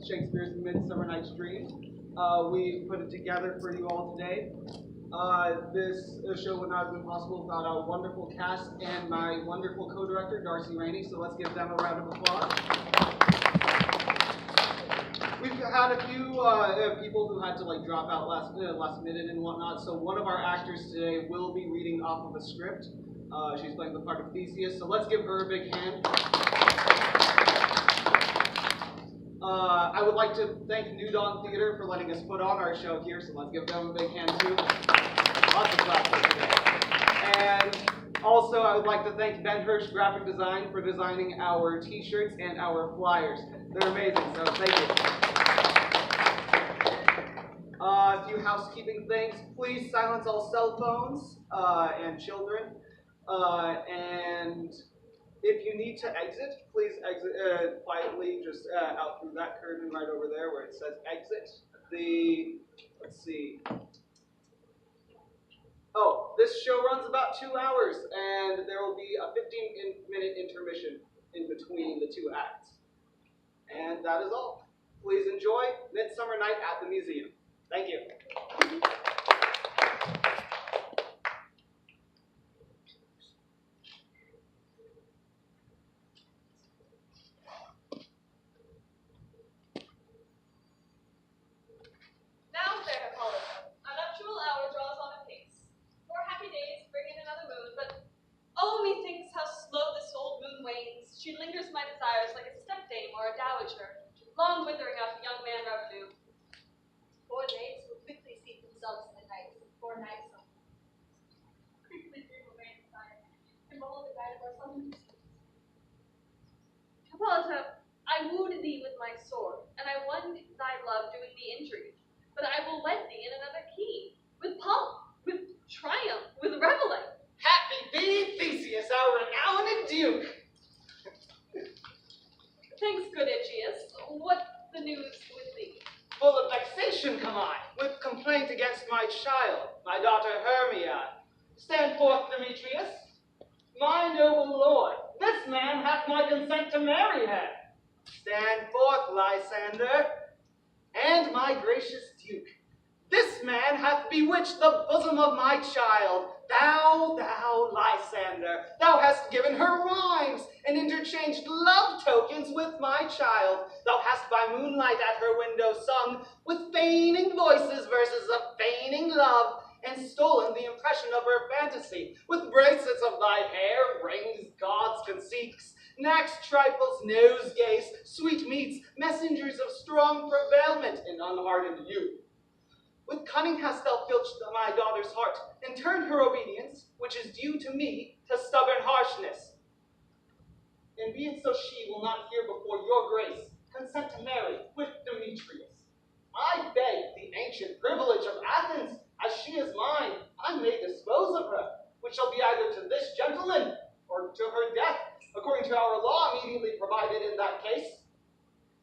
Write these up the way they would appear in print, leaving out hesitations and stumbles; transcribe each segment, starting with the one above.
Shakespeare's Midsummer Night's Dream. We put it together for you all today. This show would not have been possible without our wonderful cast and my wonderful co-director, Darcy Rainey, so let's give them a round of applause. We've had a few people who had to drop out last minute and whatnot, so one of our actors today will be reading off of a script. She's playing the part of Theseus, so let's give her a big hand. I would like to thank New Dawn Theater for letting us put on our show here, so let's give them a big hand too. Lots of claps for today. And also, I would like to thank Ben Hirsch Graphic Design for designing our t-shirts and our flyers. They're amazing, so thank you. A few housekeeping things. Please silence all cell phones and children. And if you need to exit, please exit quietly, just out through that curtain right over there where it says exit. Let's see. Oh, this show runs about 2 hours, and there will be a 15-minute intermission in between the two acts. And that is all. Please enjoy Midsummer Night at the Museum. Thank you. She lingers my desires like a stepdame or a dowager, long withering out the young man revenue. 4 days will quickly seat themselves in the night, 4 nights on. Quickly dream away inside, and behold the guide of our son. Hippolyta, I wooed thee with my sword, and I won thy love doing thee injury. But I will wed thee in another key, with pomp, with triumph, with reveling. Happy be Theseus, our renowned duke! Thanks, good Aegeus. What the news with thee? Full of vexation come I, with complaint against my child, my daughter Hermia. Stand forth, Demetrius. My noble lord, this man hath my consent to marry her. Stand forth, Lysander. And my gracious duke, this man hath bewitched the bosom of my child. Thou, Lysander, thou hast given her rhymes and interchanged love tokens with my child. Thou hast by moonlight at her window sung with feigning voices verses of feigning love, and stolen the impression of her fantasy with bracelets of thy hair, rings, gauds, conceits, knacks, trifles, nosegays, sweetmeats, messengers of strong prevailment in unhardened youth. With cunning hast thou filched my daughter's heart, and turned her obedience, which is due to me, to stubborn harshness. And be it so she will not hear before your grace consent to marry with Demetrius. I beg the ancient privilege of Athens, as she is mine, I may dispose of her, which shall be either to this gentleman or to her death, according to our law immediately provided in that case.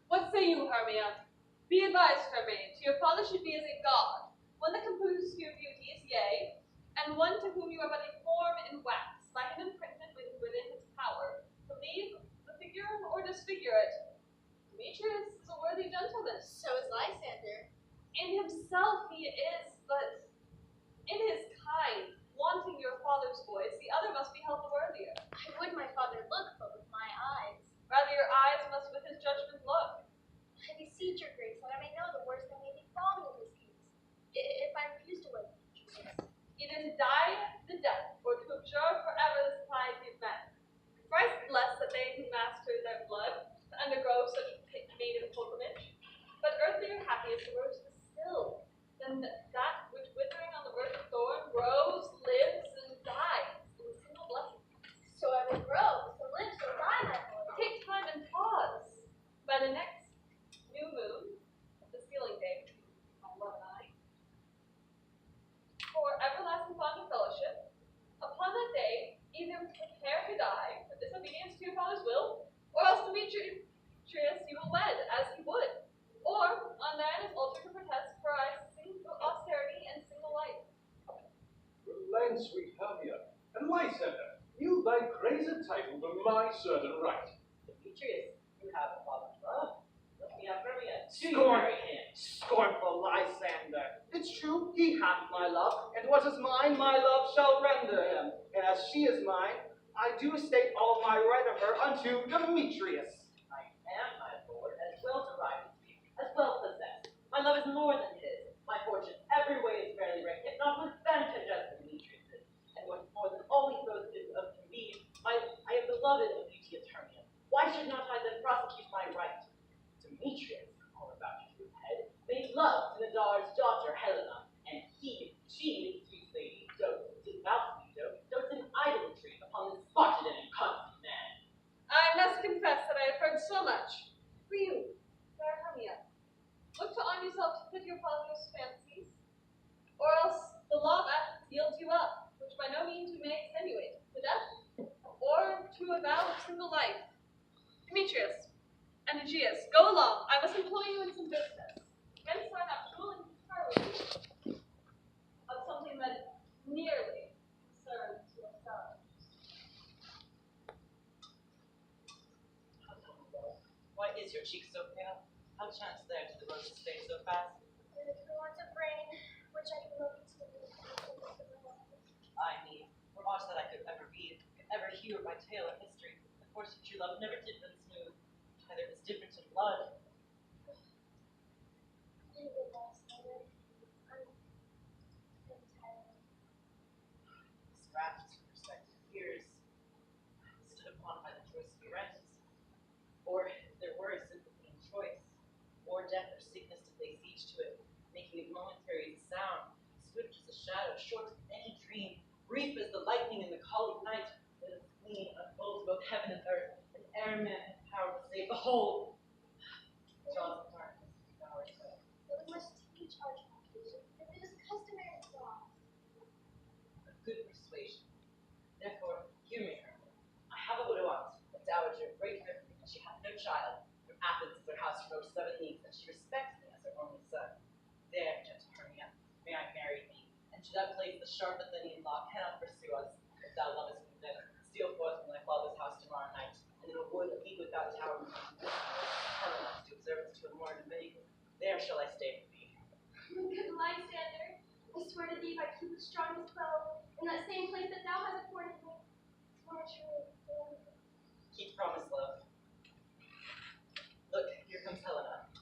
What say you, Hermia? Be advised, her maid, to your father should be as a god, one that composes your beauties, yea, and one to whom you are but a form in wax, by him imprinted within his power, to leave the figure or disfigure it. Demetrius is a worthy gentleman. So is Lysander. In himself he is, but in his kind, wanting your father's voice, the other must be held the worthier. I would my father look, but with my eyes. Rather your eyes must with his judgment look. I beseech your grace that I may know the worst that may befall me in this case. If I refuse to wed Demetrius. Either to die the death, or to abjure forever the society of men. Christ bless that they who master their blood, to undergo such maiden pilgrimage. But earthlier happy is the rose distilled, than that which withering on the birch of thorn grows, lives, and dies in a single blessing. So ever grow, so live, so die, my lord. Take time and pause. By the next new moon, the sealing day between my love and I, for everlasting bond of fellowship, upon that day, either prepare to die for disobedience to your father's will, or else Demetrius you will wed as he would, or on Diana's altar to protest for I single austerity and single life. Land, sweet Hermia, and Lysander, yield thy crazed title to my certain right. Demetrius, you have a father's love. Look me up, Hermia. Do you marry him? Scornful Lysander. It's true, he hath my love, and what is mine, my love shall render him. And as she is mine, I do state all my right of her unto Demetrius. I am, my lord, as well derived as you, as well possessed. My love is more than his. My fortune every way is fairly ranked, if not with advantage as Demetrius's. And what more than all he throws of convenience, I am beloved of beauteous Hermia. Why should not I then prosecute my right? Demetrius, all about his head, made love to Nadar's daughter Helena, and she, sweet lady, devoutly dotes in idolatry upon this spotted and inconstant man. I must confess that I have heard so much. For you, fair Hermia, look to arm yourself to fit your father's fancies, or else the law of Athens yields you up, which by no means we may extenuate, to death, or to a vow of single life. Demetrius and Aegeus, go along. I must employ you in some business. Hence our nuptial and parley of something that nearly concerns yourselves. Why is your cheek so pale? How chance there to the roses fade so fast? For want of rain, which I can look into I mean, for aught that I could ever read, could ever hear by tale or history, the course of true love never did run smooth. Either it was different in blood. Scraps from respected peers, stood upon by the choice of your ends. Or if there were sympathy in choice, or death or sickness to lay siege to it, making it momentary as sound, swift as a shadow, short as any dream, brief as the lightning in the colleague night, that its gleam unfolds both heaven and earth, and ere man has power to say, behold, jaws of darkness devour its way. But we must teach our children, if it is customary law. A good persuasion. Therefore, hear me, Hermia. I have a widow aunt, a dowager, great her, and she hath no child. From Athens is her house from over 7 leagues, and she respects me as her only son. There, gentle Hermia, may I marry thee, and to that place the sharp Athenian law cannot pursue us, if thou lovest me then. Steal forth from thy father's house tomorrow night, and in a wood a league without tower, Helena, to observance to a more Dominican. There shall I stay with thee. Good Lysander, I swear to thee by Cupid's strongest bow, in that same place that thou hast appointed me, torture and Keep promise, love. Look, here comes Helena.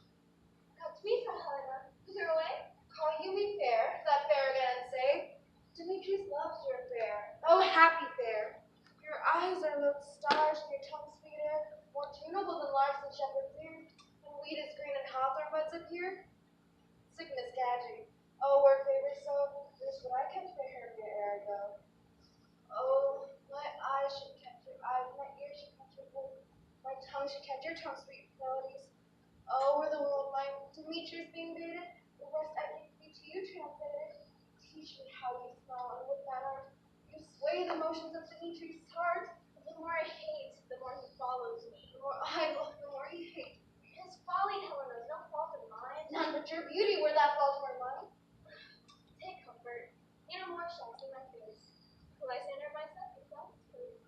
Come to me, fair Helena. Is there a way? Call you me fair, that fair again say. Demetrius loves your fair. Oh, happy fair. Your eyes are like stars, and your tongue sweeter, more tunable than larks and shepherd's ears. When wheat is green and hawthorn buds appear. Sickness gadging. Oh, were favor so, this would I kept fair hair ere I go. Oh, my eyes should catch your eyes, my ears should catch your voice, my tongue should catch your tongue's sweet melodies. Oh, were the world mine, Demetrius being baited, the rest I give thee to you translated. Teach me how you smile, and with that art, you sway the motions of Demetrius' heart. The more I hate, the more he follows me. The more I love, the more he hates. His folly, Helena, is no fault of mine. None but your beauty were that fault were mine. Take comfort. In a more shall see my face. Lysander myself is that please.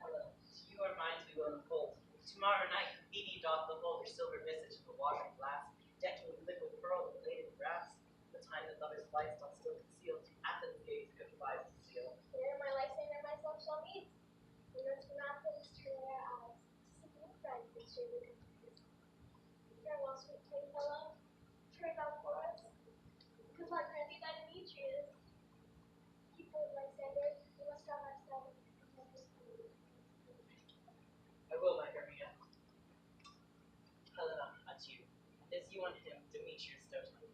Helena, to your minds we will unfold. Tomorrow night, Phoebe doth behold her silver visage of a watering glass, decking with liquid pearl and bladed brass. The time that lovers' lights doth still conceal, to Athens' gates good goodbyes to seal. There my Lysander myself shall meet. We must from Athens turn our eyes to seek new friends and surely companies. Farewell, sweet playfellow. Pray thou for us. Good luck grant thee thy Demetrius. Keep hold, Lysander. We must drop ourselves and never sleep. I will, my Hermia. Helena, adieu. And as you on him, Demetrius dote on me.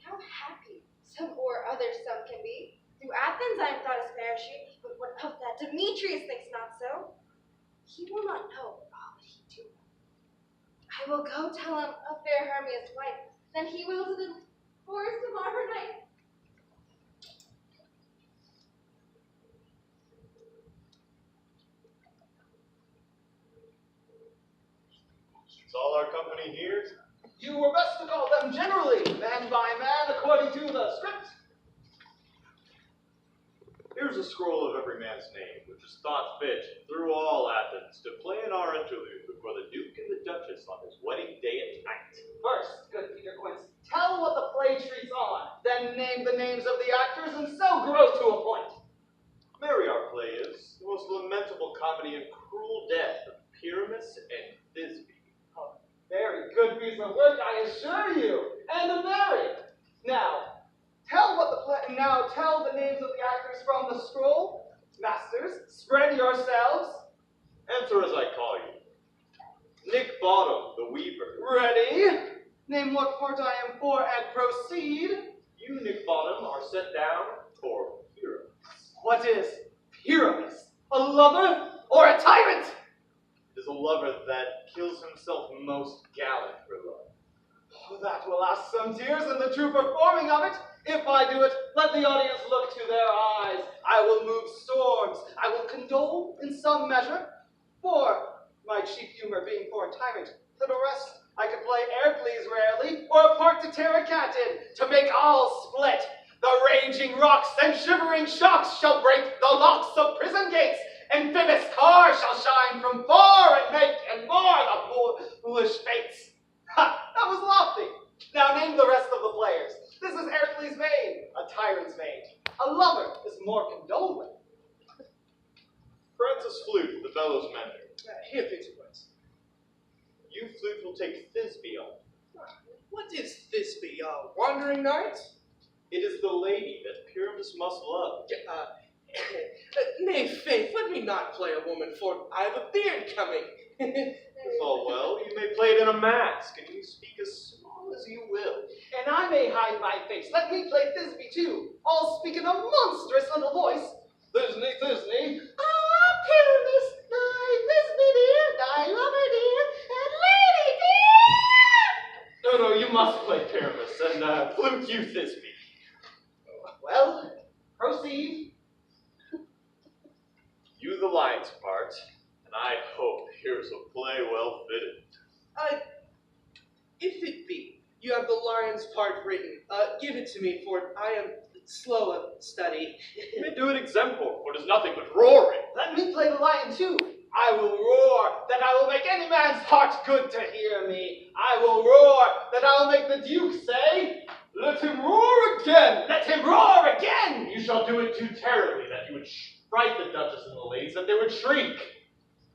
How happy some or other some can be. Through Athens I am thought as fair as she, but what of that? Demetrius thinks not so. He will not know, but he do know. I will go tell him of fair Hermia's wife, then he will to the forest tomorrow night. Is all our company here? You were best to call them generally, man by man, according to the script. Here's a scroll of every man's name, which is thought fit through all Athens to play in our interlude before the Duke and the Duchess on his wedding day at night. First, good Peter Quince, tell what the play treats on, then name the names of the actors, and so grow to a point. Merry our play is, the most lamentable comedy and cruel death of Pyramus and Thisbe. A very good piece of work, I assure you, and a merry. Now tell the names of the actors from the scroll. Masters, spread yourselves. Answer as I call you. Nick Bottom, the weaver. Ready? Name what part I am for and proceed. You, Nick Bottom, are set down for Pyramus. What is Pyramus? A lover or a tyrant? It is a lover that kills himself most gallant for love. Oh, that will ask some tears in the true performing of it. If I do it, let the audience look to their eyes. I will move storms. I will condole in some measure. For my chief humor being for a tyrant, for the rest, I could play Hercules rarely, or a part to tear a cat in, to make all split. The raging rocks and shivering shocks shall break the locks of prison gates. Amphibious cars shall shine from far and make and mar the foolish fates. Ha! That was lofty. Now name the rest of the players. This is Hercules' maid, a tyrant's maid. A lover is more condoled with. Francis Flute, the bellows mender. Here, Peter Quince. You, Flute, will take Thisbe on. What is Thisbe, a wandering knight? It is the lady that Pyramus must love. Nay, faith, let me not play a woman, for I have a beard coming. It's all well. You may play it in a mask, and you speak as small as you will. And I may hide my face. Let me play Thisbe too. I'll speak in a monstrous little voice. Thisbe, Thisbe. Ah, Pyramus, thy Thisbe dear, thy lover dear, and lady dear. No, you must play Pyramus, and Flute, you Thisbe. Well, proceed. You the lion's part, and I hope here's a play well fitted. If it be, you have the lion's part written. Give it to me, for I am slow of study. You may do it exemplar, for it is nothing but roaring. Let me play the lion too. I will roar that I will make any man's heart good to hear me. I will roar that I will make the Duke say, let him roar again! Let him roar again! You shall do it too terribly that you would fright the Duchess and the ladies, that they would shriek.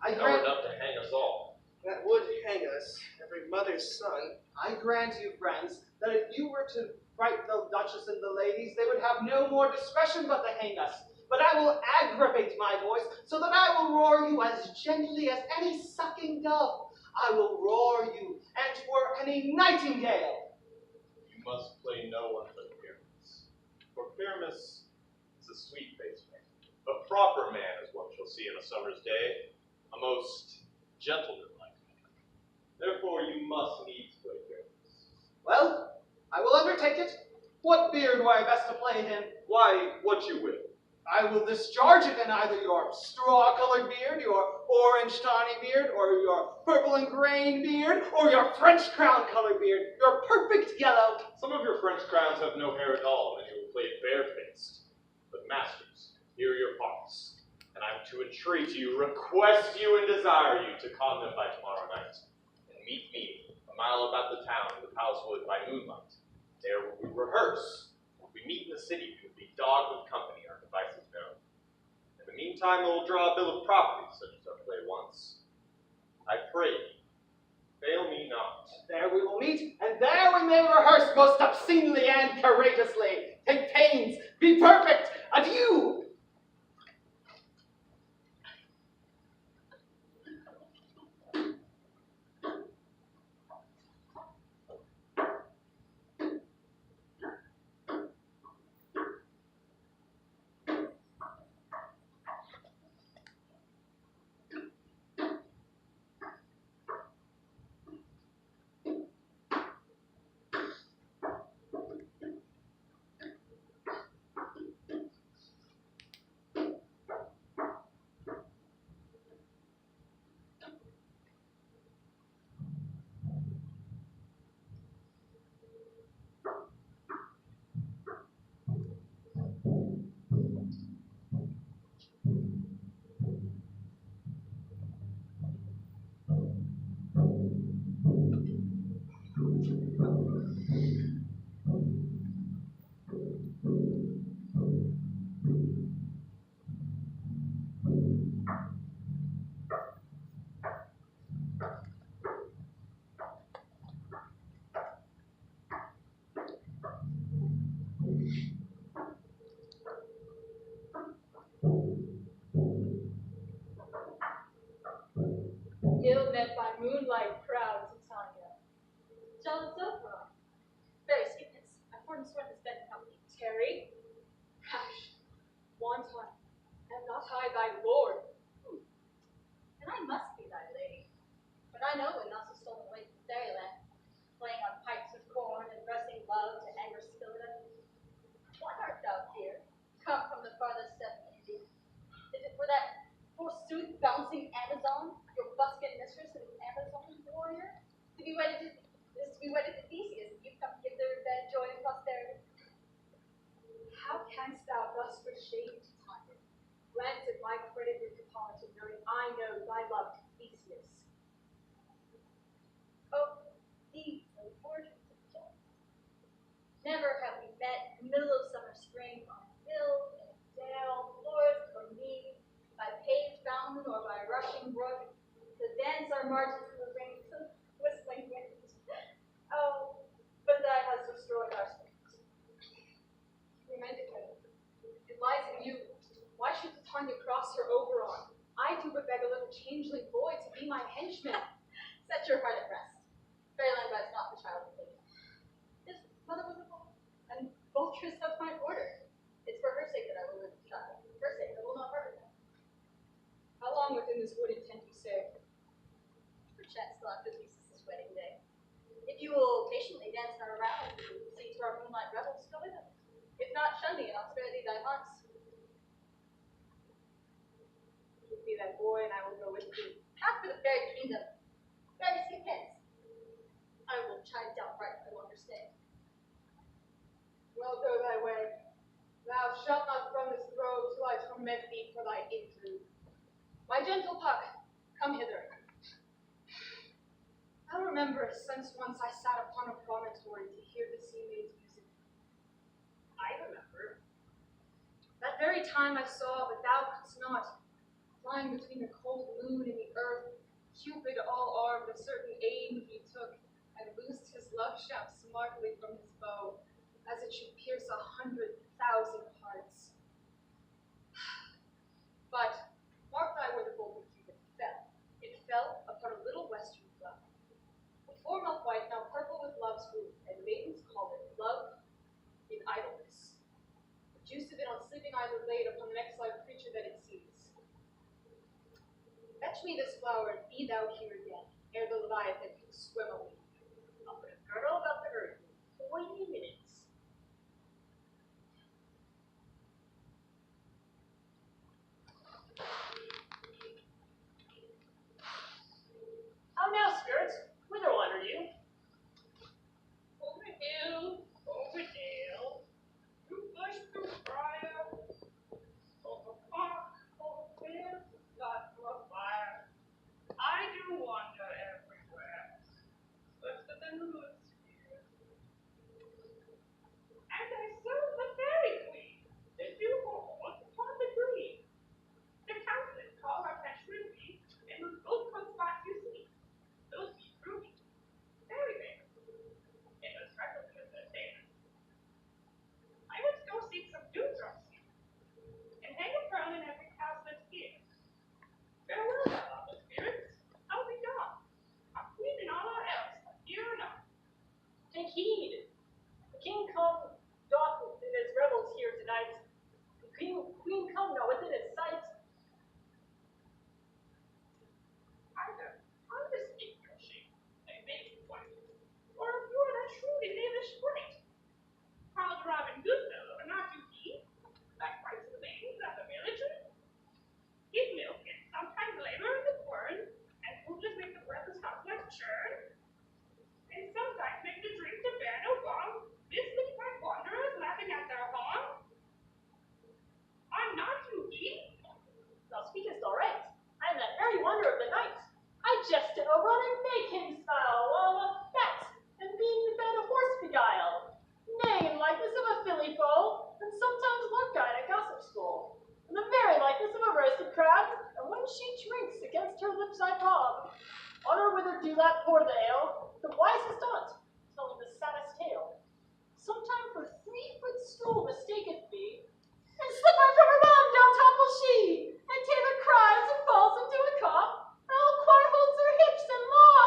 I Know grant, enough to hang us all. That would hang us, every mother's son. I grant you, friends, that if you were to fright the Duchess and the ladies, they would have no more discretion but to hang us. But I will aggravate my voice, so that I will roar you as gently as any sucking dove. I will roar you, and 'twere any nightingale. You must play no one but Pyramus. For Pyramus is a sweet-faced man. A proper man is what you'll see in a summer's day. A most gentlemanlike man. Therefore you must needs play Pyramus. Well, I will undertake it. What beard were I best to play it in? Why, what you will. I will discharge it in either your straw-colored beard, your orange tawny beard, or your purple and grain beard, or your French crown-colored beard, your perfect yellow. Some of your French crowns have no hair at all, and you will play it barefaced. But masters, here are your parts, and I'm to entreat you, request you, and desire you to con them by tomorrow night, and meet me a mile about the town in the palace wood by moonlight. There will we rehearse. If we meet in the city, we will be dogged with company, our devices known. In the meantime, we'll draw a bill of property, such as our play once. I pray you, fail me not. There we will meet, and there we may rehearse most obscenely and courageously. Take pains, be perfect. Adieu. moonlight proud Titania. Jealous of her. Very sweetness. I formed sworn this bed company. Terry, rash, wanton, am not I thy lord? And I must be thy lady. But I know when thou hast stolen away from fairyland, playing on pipes of corn and dressing love to anger Scylla. Why art thou here, come from the farthest step of India? Is it for that forsooth bouncing Amazon, your buskin mistress and Amazon warrior? To be wedded to Theseus, and you come to give their bed joy and prosperity? How canst thou thus for shame to Titania? Glance at my credit with Hippolyta, knowing I know thy love to Theseus. Oh, these are the fortunes of chance. Never have we met in the middle of summer spring on hill, in dale, forest, or mead, by paved fountain or by rushing brook, to dance our marches in the rings of whistling winds. Oh, but thou hast destroyed our springs. Romantica, it lies in you. Why should Titania cross her Oberon? I do but beg a little changeling boy to be my henchman. Set your heart at rest. Fairyland rides not the child of Lydia. His mother was a woman, and Vultress of my order. It's for her sake that I will live the child. For her sake, I will not hurt her. How long within this wood intend you say? Perchance till after Theseus' wedding day. If you will patiently dance in our rounds and see to our moonlight revels, go with us. If not, shun me and I'll spare thee thy haunts. Give me that boy and I will go with thee. Half for the fairy kingdom. Fairy see hints. I will chide downright, I will understand. Well, go thy way. Thou shalt not from this throne till I torment thee for thy injury. My gentle Puck, come hither. Thou rememberest since once I sat upon a promontory to hear the sea maid's music. I remember. That very time I saw, but thou couldst not, flying between the cold moon and the earth, Cupid all armed a certain aim he took, and loosed his love shaft smartly from his bow, as it should pierce 100,000 hearts. But mark thy where the golden Cupid fell. It fell upon a little western flower, before milk white, now purple with love's root, and maidens call it love in idleness. The juice of it on sleeping eyelids laid upon the next live creature that it sees. Fetch me this flower, and be thou here again, ere the Leviathan can swim away. I'll put a girdle about the earth in 40 minutes. How now, spirits? Whither wander you? Over hill, over dale, through bush, through briar, over park, over field, God through a fire. I do wander everywhere, swifter than the moon's sphere. And I serve the fairy queen, that do hold upon the green. The countless call her fetch ruby, and those gold coat spots you see, those be ruby, very rare. It was freckled with the sand. I must go seek some dewdrops here, and hang a crown in every house that's here. Farewell, thou lovely spirits, I'll be gone. A queen and all our else, dear enough. Take heed. The king come doth in his revels here tonight. The queen come now within his sight. Either underspeak your shape, and make it white, or if you are that truly knavish sprite. Proud Robin Goodfellow, are not you he? That fights the maidens at the military? Give milk, and sometimes labor in the quern, and foolish make the breathless housewife churn, and sometimes make the drink to bear no wrong, visited by wanderers laughing at their harm. Are not you he? Thou speakest aright. I am that very wonder of the night. I jest to Oberon and make him smile, while a fat and being fed a horse beguile. Nay, in likeness of a filly foal, and sometimes love guide a gossip school. In the very likeness of a roasted crab, and when she drinks, against her lips I bob. On her wither dewlap pour the ale, the wisest aunt, telling the saddest tale. Sometime for 3-foot stool mistaketh me, and slipper from her mom down topple she, and Taylor cries and falls into a cough, and all choir holds her hips and law.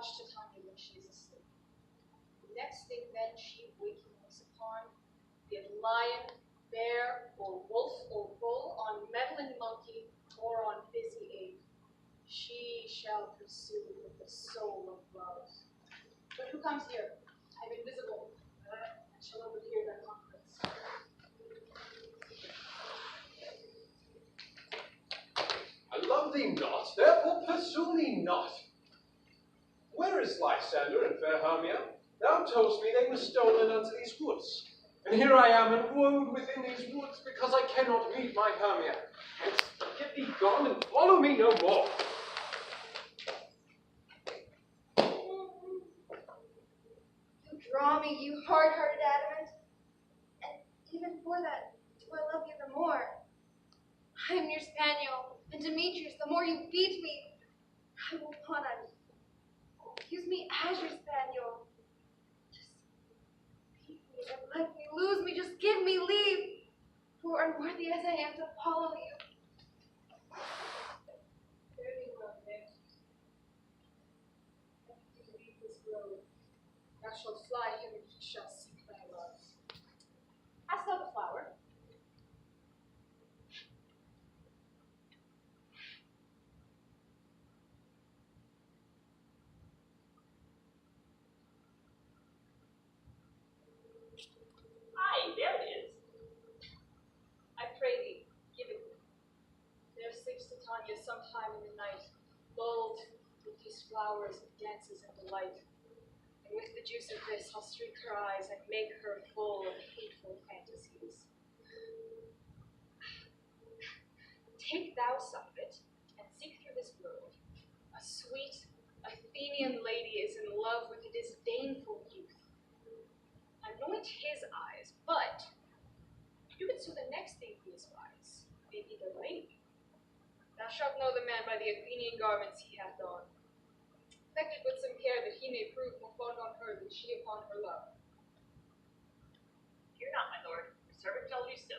touch Titania when she is asleep. The next thing then she waking looks upon, be it lion, bear, or wolf, or bull, on meddling monkey, or on busy ape, she shall pursue with the soul of love. But who comes here? I'm invisible, and shall overhear their conference. I love thee not, therefore pursue me not. Where is Lysander and fair Hermia? Thou toldst me they were stolen unto these woods. And here I am enwoed within these woods because I cannot meet my Hermia. Hence, get thee gone and follow me no more. You draw me, you hard-hearted adamant, and even for that, do I love you the more. I am your spaniel, and Demetrius, the more you beat me, I will punish. Use me as your spaniel. Just beat me and let me lose me, just give me leave, for unworthy as I am to follow you. Fare thee well, there. Let me leave this grove. Thou shalt fly him, and he shall seek thy love. Hast thou the flower? Aye, there it is. I pray thee, give it me. There sleeps Titania sometime in the night, lulled with these flowers and dances and delight. And with the juice of this I'll streak her eyes and make her full of hateful fantasies. Take thou some of it, and seek through this grove. A sweet Athenian lady is in love with a disdainful youth. Anoint his eyes, but you can sew the next thing he espies, may be the lady. Thou shalt know the man by the Athenian garments he hath on. Effect it with some care that he may prove more fond on her than she upon her love. Fear not, my lord. Your servant shall do so.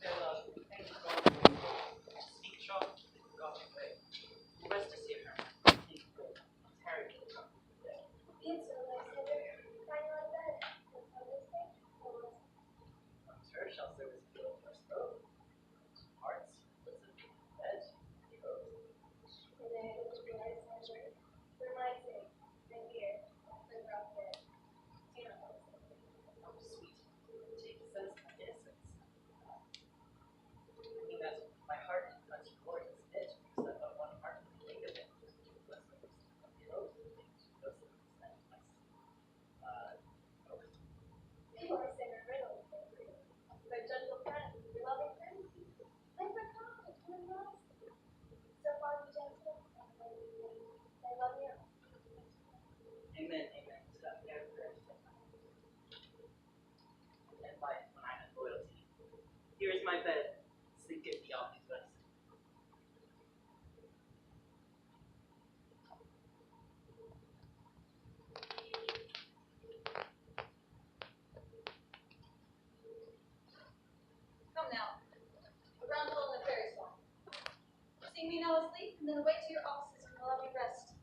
Farewell. Thank you for all you do. Speak short. God away. Rest to see her. Tarry for the time. It's so nice, Heather. Find you on bed. What's on this thing? Sure shall serve as a field for us both. Hearts, listen, bed, you both. And then it was realized, Heather, for my sake, and here, and out there. You know. Oh, sweet. Take a sense of my innocence. I mean that my heart is much glorious itch because I've got one heart to think of it. Less than the oath to those that sent us. Oath. You are saying a riddle, my gentle friend, your loving friend. I'm for God, and lost. So far, be gentle. I love you. Amen, amen. To that fair prayer. And life when I have loyalty. Here is my bed. Sleep give thee all these rest. Come now. A roundel and a fairy song. Sing me now asleep, and then away to your offices and a lovely rest.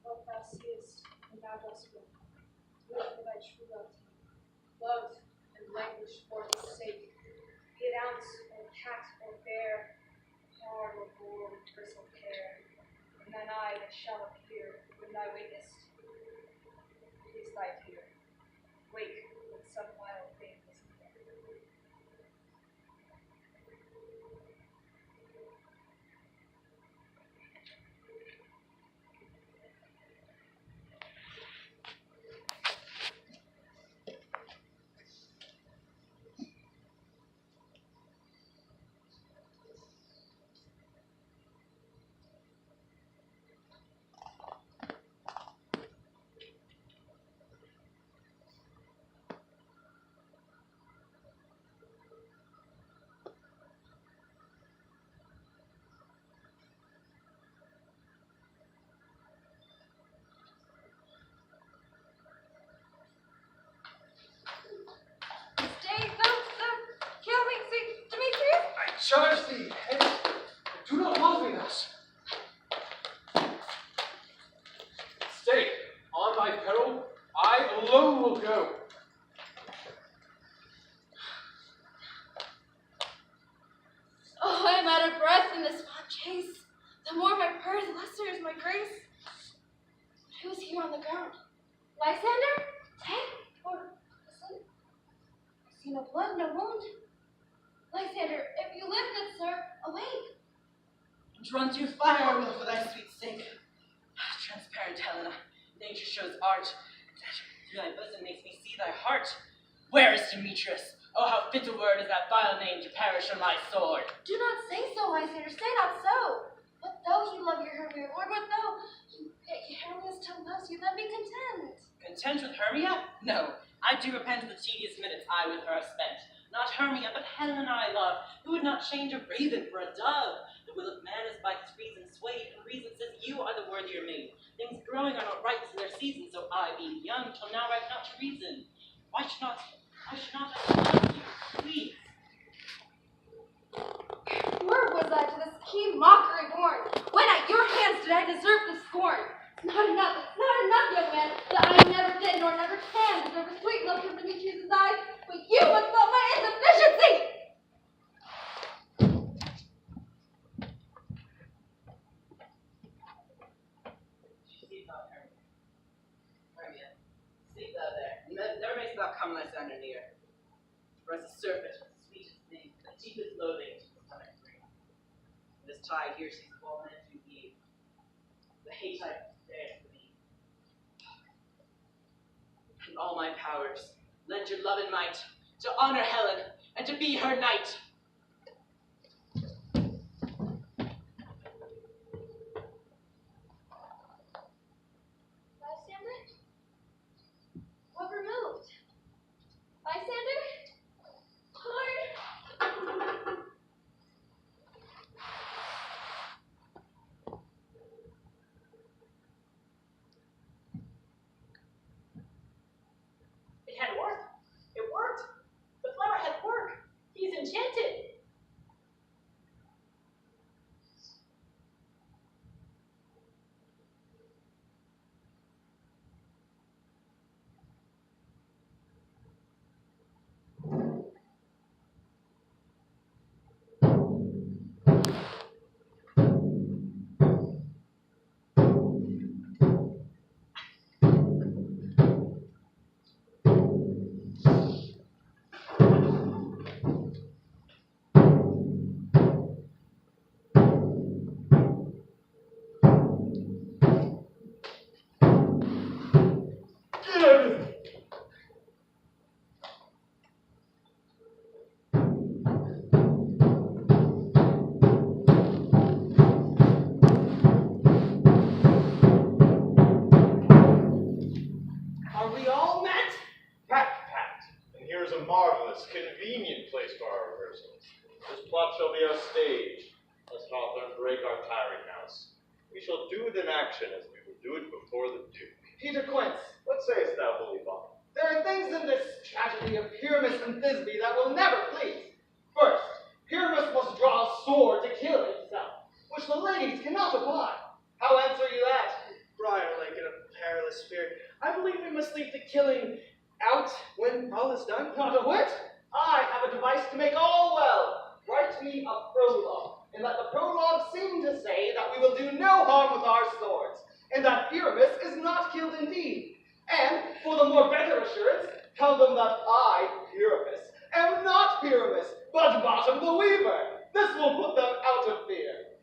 What thou seest, and thou dost win. Live for thy true love to me. Love and languish for his sake. Be it ounce, or cat, or bear, hard or bull, or bristled care. And thine eye that shall appear, when thou wakest, it is thy tear. Wake, some wild thing was here. Stay, don't kill me, Demetrius! I charge thee, hence, do not love me thus. Stay, on thy peril, I alone will go. Oh, I am out of breath in this fond chase. The more my prayer, the lesser is my grace. But who is here on the ground? Lysander? Take? Or listen? I see no blood, no wound. Lysander, if you live, good sir, awake. And run through fire I will for thy sweet sake. Transparent Helena, nature shows art, that through thy bosom makes me see thy heart. Where is Demetrius? Oh, how fit a word is that vile name to perish on my sword. Do not say so, Lysander, say not so. What though he love your Hermia, Lord? What though Hermia still loves you? Let me content. Content with Hermia? No, I do repent of the tedious minutes I with her have spent. Not Hermia, but Helena I love, who would not change a raven for a dove. The will of man is by his reason swayed, and reason says you are the worthier maid. Things growing are not right in their season, so I, being young, till now right not to reason. Why should not I love you, please? Where was I to this keen mockery born? When at your hands did I deserve the scorn? It's not enough, young man, that I never did nor never can deserve a sweet look from Demetrius' eyes, but you must know my insufficiency! Sleep thou, Hermia. Hermia, sleep thou there. Never mayst thou come Lysander near. For as a serpent with the sweetest name, the deepest loathing to the stomach bring. This tide here sees fallen into Eve. The hate I bear for thee. And all my powers, lend your love and might to honor Helen and to be her knight. Lysander? What removed? Lysander? Lord? It had worked. It worked. The flower had worked. He's enchanted. Are we all met? Packed. And here's a marvelous, convenient place for our rehearsals. This plot shall be our stage. Let's not learn break our tiring house. We shall do it in action as we will do it before the Duke. Peter Quince, What sayest thou, Believer? there are things in this tragedy of Pyramus and Thisbe that will never please. First, Pyramus must draw a sword to kill himself, which the ladies cannot abide. How answer you that? Briar like in a perilous spirit. I believe we must leave the killing out when all is done. Not a whit. I have a device to make all well. Write me a prologue, and let the prologue seem to say that we will do no harm with our swords, and that Pyramus is not killed indeed. And, for the more better assurance, tell them that that I, Pyramus, am not Pyramus, but Bottom the Weaver. This will put them out of fear.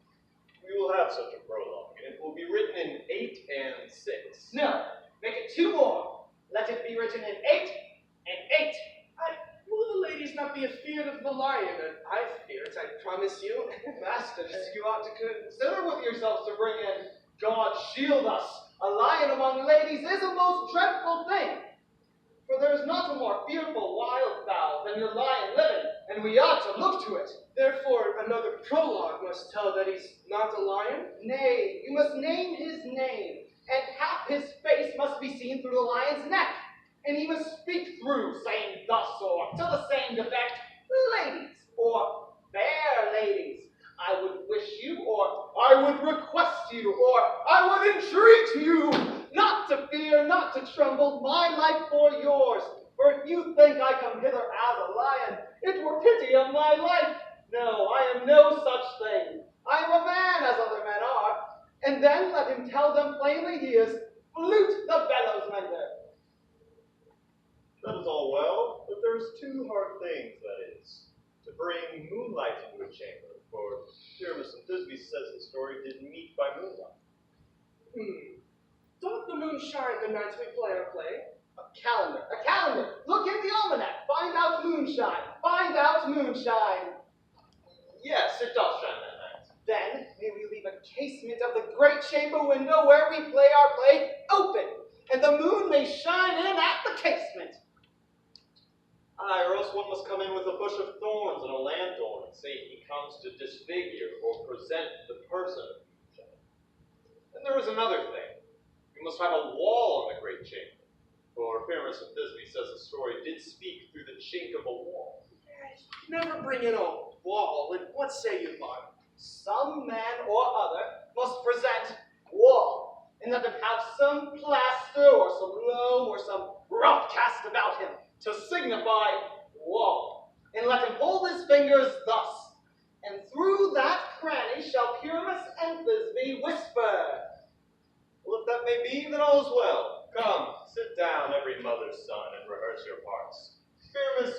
We will have such a prologue, and it will be written in 8 and 6. No, make it 2 more. Let it be written in 8 and 8. Will the ladies not be afeard of the lion? I fear it, I promise you. Masters, you ought to consider with yourselves to bring in God shield us. A lion among ladies is a most dreadful thing. For there is not a more fearful wild fowl than your lion living, and we ought to look to it. Therefore, another prologue must tell that he's not a lion? Nay, you must name his name, and half his face must be seen through the lion's neck, and he must speak through, saying thus or to the same effect, ladies, or fair ladies. I would wish you, or I would request you, or I would entreat you, not to fear, not to tremble, my life for yours. For if you think I come hither as a lion, it were pity of my life. No, I am no such thing. I am a man as other men are. And then let him tell them plainly he is Flute the bellows mender. That is all well, but there's 2 hard things, that is. To bring moonlight into a chamber, for Pyramus and Thisbe says the story did meet by moonlight. Don't the moon shine the nights we play our play? A calendar, a calendar. Look in the almanac. Find out moonshine. Find out moonshine. Yes, it does shine that night. Then may we leave a casement of the great chamber window where we play our play open, and the moon may shine in at the casement. Aye, or else one must come in with a bush of thorns and a lanthorn and say he comes to disfigure or present the person of moonshine. And there is another thing. We must have a wall in the great chamber, for Pyramus and Thisbe says the story did speak through the chink of a wall. Never bring in a wall, and what say you, Mark? Some man or other must present wall, and let him have some plaster or some loam or some rough cast about him to signify wall, and let him hold his fingers thus, and through that cranny shall Pyramus and Thisbe whisper. Well, if that may be, then all is well. Come, sit down, every mother's son, and rehearse your parts. Pyramus,